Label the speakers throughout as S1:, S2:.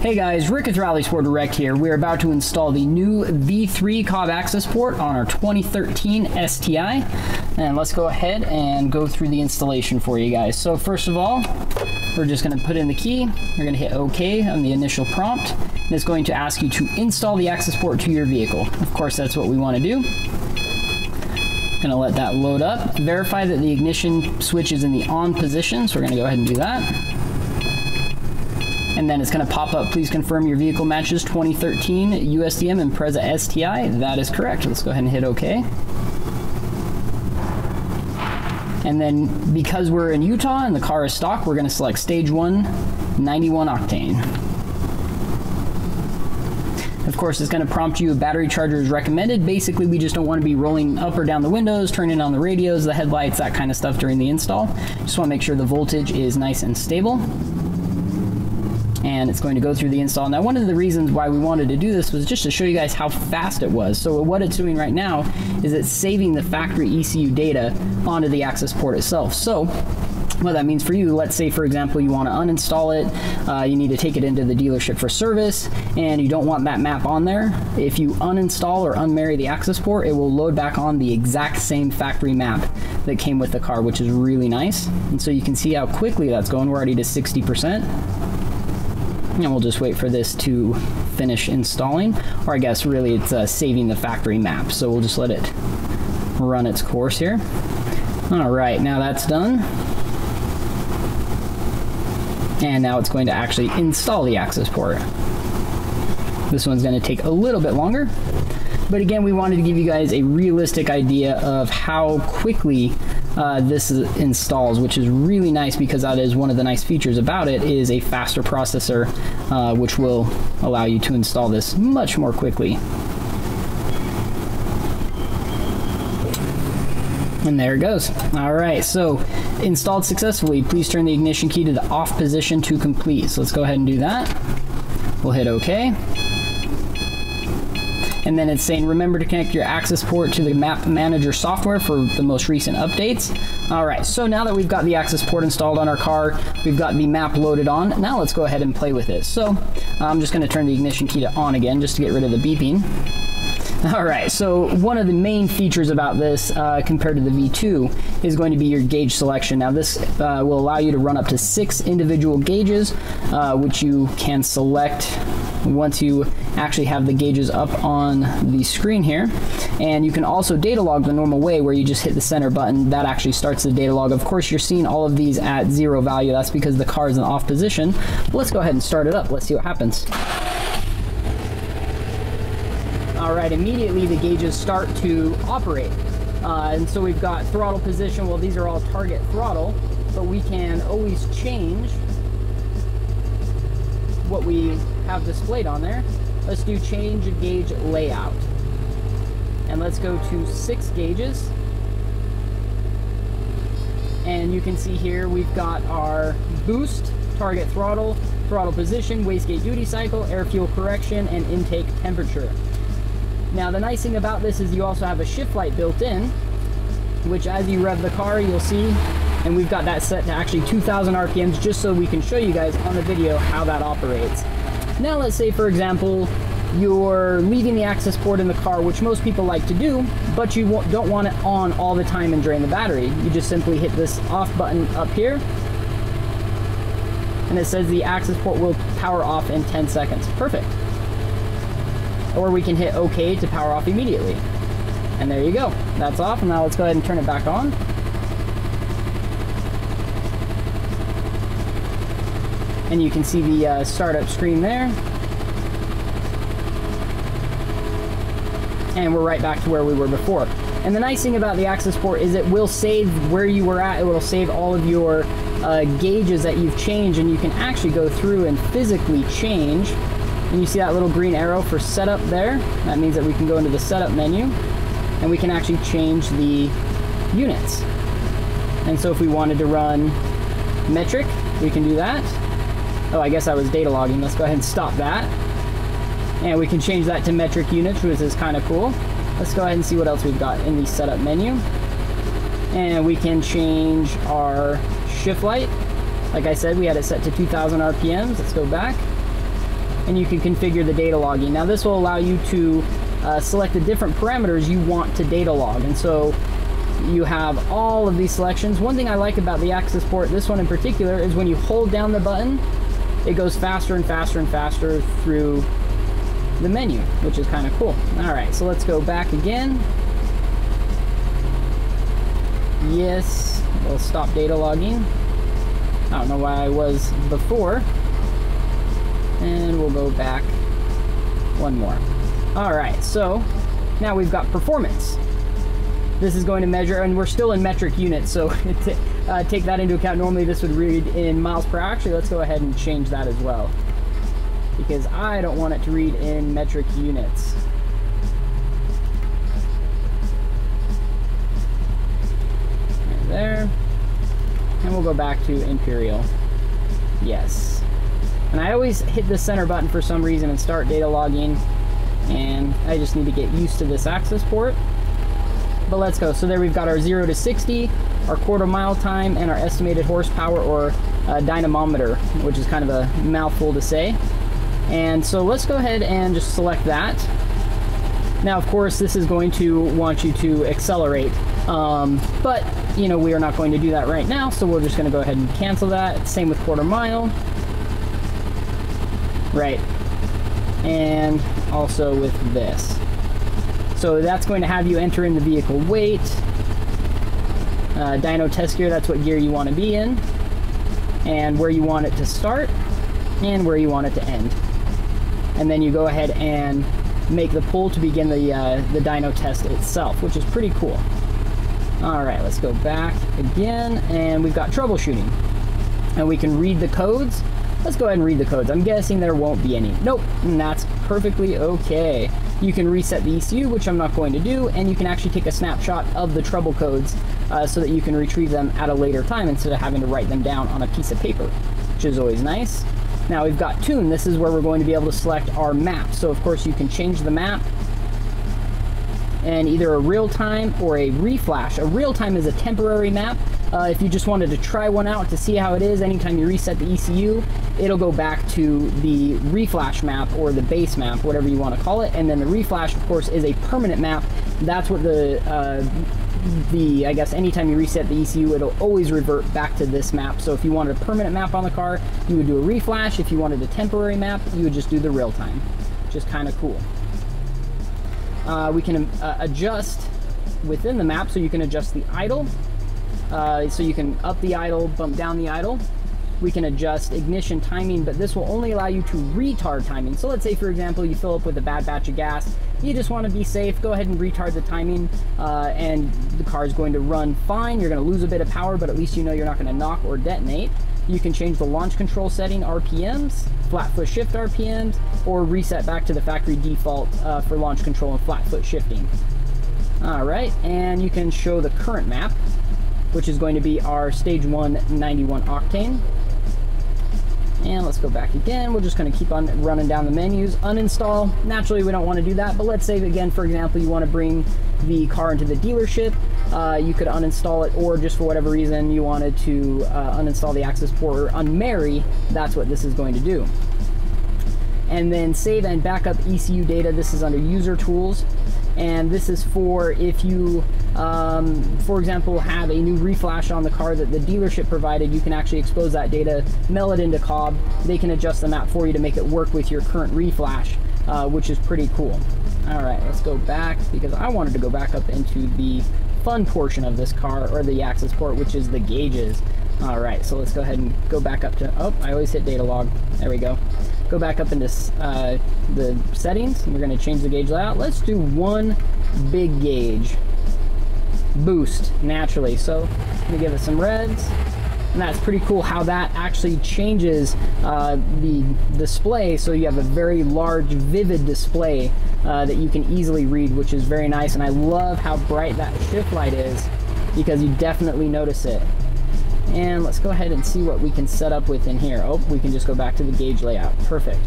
S1: Hey guys, Rick with RallySport Direct here. We're about to install the new V3 COBB AccessPORT on our 2013 STI. And let's go ahead and go through the installation for you guys. So first of all, we're just going to put in the key. We're going to hit OK on the initial prompt. And it's going to ask you to install the AccessPORT to your vehicle. Of course, that's what we want to do. Going to let that load up. Verify that the ignition switch is in the on position. So we're going to go ahead and do that. And then it's going to pop up, please confirm your vehicle matches 2013 USDM and Impreza STI. That is correct. Let's go ahead and hit OK. And then because we're in Utah and the car is stock, we're going to select stage 1, 91 octane. Of course, it's going to prompt you a battery charger is recommended. Basically, we just don't want to be rolling up or down the windows, turning on the radios, the headlights, that kind of stuff during the install. Just want to make sure the voltage is nice and stable. And it's going to go through the install. Now, one of the reasons why we wanted to do this was just to show you guys how fast it was. So what it's doing right now is it's saving the factory ECU data onto the AccessPORT itself. So what that means for you, let's say, for example, you want to uninstall it, you need to take it into the dealership for service, and you don't want that map on there. If you uninstall or unmarry the AccessPORT, it will load back on the exact same factory map that came with the car, which is really nice. And so you can see how quickly that's going. We're already to 60%. And we'll just wait for this to finish installing, or I guess really it's saving the factory map. So we'll just let it run its course here. All right, now that's done. And now it's going to actually install the AccessPORT. This one's going to take a little bit longer. But again, we wanted to give you guys a realistic idea of how quickly this installs, which is really nice because that is one of the nice features about it, is a faster processor, which will allow you to install this much more quickly. And there it goes. All right, so installed successfully. Please turn the ignition key to the off position to complete. So let's go ahead and do that. We'll hit OK. And then it's saying, remember to connect your AccessPORT to the Map Manager software for the most recent updates. All right, so now that we've got the AccessPORT installed on our car, we've got the map loaded on. Now let's go ahead and play with it. So I'm just going to turn the ignition key to on again, just to get rid of the beeping. All right, so one of the main features about this compared to the V2 is going to be your gauge selection. Now this will allow you to run up to 6 individual gauges, which you can select once you actually have the gauges up on the screen here. And you can also data log the normal way, where you just hit the center button. That actually starts the data log. Of course, you're seeing all of these at 0 value. That's because the car is in off position. But let's go ahead and start it up. Let's see what happens. All right, immediately the gauges start to operate. And so we've got throttle position. Well, these are all target throttle, but we can always change what we have displayed on there. Let's do change gauge layout. And let's go to 6 gauges. And you can see here we've got our boost, target throttle, throttle position, wastegate duty cycle, air fuel correction, and intake temperature. Now the nice thing about this is you also have a shift light built in, which as you rev the car you'll see, and we've got that set to actually 2,000 RPMs just so we can show you guys on the video how that operates. Now let's say, for example, you're leaving the AccessPORT in the car, which most people like to do, but you don't want it on all the time and drain the battery. You just simply hit this off button up here, and it says the AccessPORT will power off in 10 seconds. Perfect. Or we can hit OK to power off immediately. And there you go. That's off. And now let's go ahead and turn it back on. And you can see the startup screen there. And we're right back to where we were before. And the nice thing about the AccessPORT is it will save where you were at. It will save all of your gauges that you've changed, and you can actually go through and physically change. And you see that little green arrow for setup there. That means that we can go into the setup menu and we can actually change the units. And so if we wanted to run metric, we can do that. Oh, I guess I was data logging. Let's go ahead and stop that. And we can change that to metric units, which is kind of cool. Let's go ahead and see what else we've got in the setup menu. And we can change our shift light. Like I said, we had it set to 2,000 RPMs. Let's go back. and you can configure the data logging. Now this will allow you to select the different parameters you want to data log, and so you have all of these selections. One thing I like about the AccessPORT, this one in particular, is when you hold down the button, it goes faster and faster and faster through the menu, which is kind of cool. Alright, so let's go back again. Yes, we'll stop data logging. I don't know why I was before. And we'll go back one more. Alright, so now we've got performance. This is going to measure, and we're still in metric units, so take that into account. Normally this would read in miles per hour. Actually, let's go ahead and change that as well, because I don't want it to read in metric units. Right there. And we'll go back to imperial. Yes. And I always hit the center button for some reason and start data logging, and I just need to get used to this AccessPORT. But let's go. So there we've got our 0 to 60, our quarter mile time, and our estimated horsepower, or dynamometer, which is kind of a mouthful to say. And so let's go ahead and just select that. Now, of course, this is going to want you to accelerate, but you know, we are not going to do that right now, so we're just going to go ahead and cancel that. Same with quarter mile. Right. And also with this. So that's going to have you enter in the vehicle weight, dyno test gear, that's what gear you want to be in, and where you want it to start, and where you want it to end. And then you go ahead and make the pull to begin the dyno test itself, which is pretty cool. Alright, let's go back again, and we've got troubleshooting. And we can read the codes. Let's go ahead and read the codes. I'm guessing there won't be any. Nope, and that's perfectly okay. You can reset the ECU, which I'm not going to do, and you can actually take a snapshot of the trouble codes so that you can retrieve them at a later time instead of having to write them down on a piece of paper, which is always nice. Now we've got tune. This is where we're going to be able to select our map. So of course you can change the map, and either a real-time or a reflash. A real-time is a temporary map. If you just wanted to try one out to see how it is, anytime you reset the ECU, it'll go back to the reflash map or the base map, whatever you want to call it. And then the reflash, of course, is a permanent map. That's what I guess anytime you reset the ECU, it'll always revert back to this map. So if you wanted a permanent map on the car, you would do a reflash. If you wanted a temporary map, you would just do the real-time, which is kind of cool. We can adjust within the map, so you can adjust the idle. So you can up the idle, bump down the idle. We can adjust ignition timing, but this will only allow you to retard timing. So let's say, for example, you fill up with a bad batch of gas. You just want to be safe. Go ahead and retard the timing, and the car is going to run fine. You're going to lose a bit of power, but at least you know you're not going to knock or detonate. You can change the launch control setting RPMs, flat foot shift RPMs, or reset back to the factory default for launch control and flat foot shifting. All right, and you can show the current map, which is going to be our stage 1 91 octane. And let's go back again. We're just going to keep on running down the menus. Uninstall, naturally we don't want to do that, but let's say again, for example, you want to bring the car into the dealership. You could uninstall it, or just for whatever reason you wanted to uninstall the AccessPORT or unmarry, that's what this is going to do. And then save and backup ECU data. This is under user tools, and this is for if you for example have a new reflash on the car that the dealership provided. You can actually expose that data, mail it into COBB. They can adjust the map for you to make it work with your current reflash, which is pretty cool. All right, let's go back, because I wanted to go back up into the fun portion of this car, or the AccessPORT, which is the gauges. All right, so let's go ahead and go back up to, oh, I always hit data log. There we go. Go back up into the settings, and we're going to change the gauge layout. Let's do one big gauge. Boost, naturally. So let me give it some reds. And that's pretty cool how that actually changes the display, so you have a very large, vivid display that you can easily read, which is very nice. And I love how bright that shift light is, because you definitely notice it. And let's go ahead and see what we can set up with in here. Oh, we can just go back to the gauge layout. Perfect.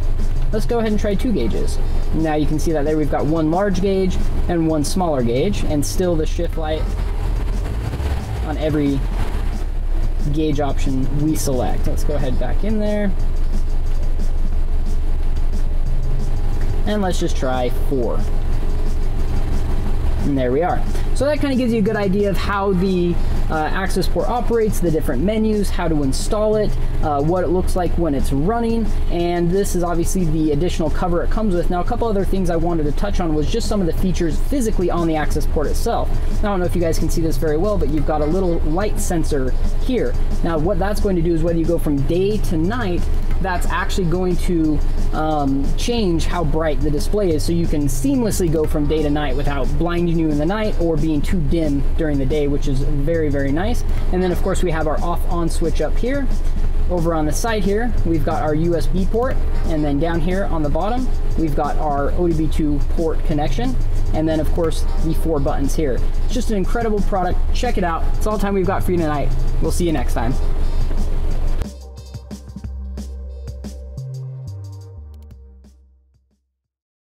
S1: Let's go ahead and try 2 gauges. Now you can see that there we've got 1 large gauge and 1 smaller gauge, and still the shift light on every gauge option we select. Let's go ahead back in there. and let's just try 4. And there we are. So that kind of gives you a good idea of how the AccessPORT operates, the different menus, how to install it, what it looks like when it's running, and this is obviously the additional cover it comes with. Now, a couple other things I wanted to touch on was just some of the features physically on the AccessPORT itself. Now, I don't know if you guys can see this very well, but you've got a little light sensor here. Now, what that's going to do is whether you go from day to night, that's actually going to change how bright the display is, so you can seamlessly go from day to night without blinding you in the night or being too dim during the day, which is very, very nice. And then of course we have our off-on switch up here. Over on the side here, we've got our USB port, and then down here on the bottom, we've got our OBD2 port connection, and then of course the 4 buttons here. It's just an incredible product. Check it out. It's all the time we've got for you tonight. We'll see you next time.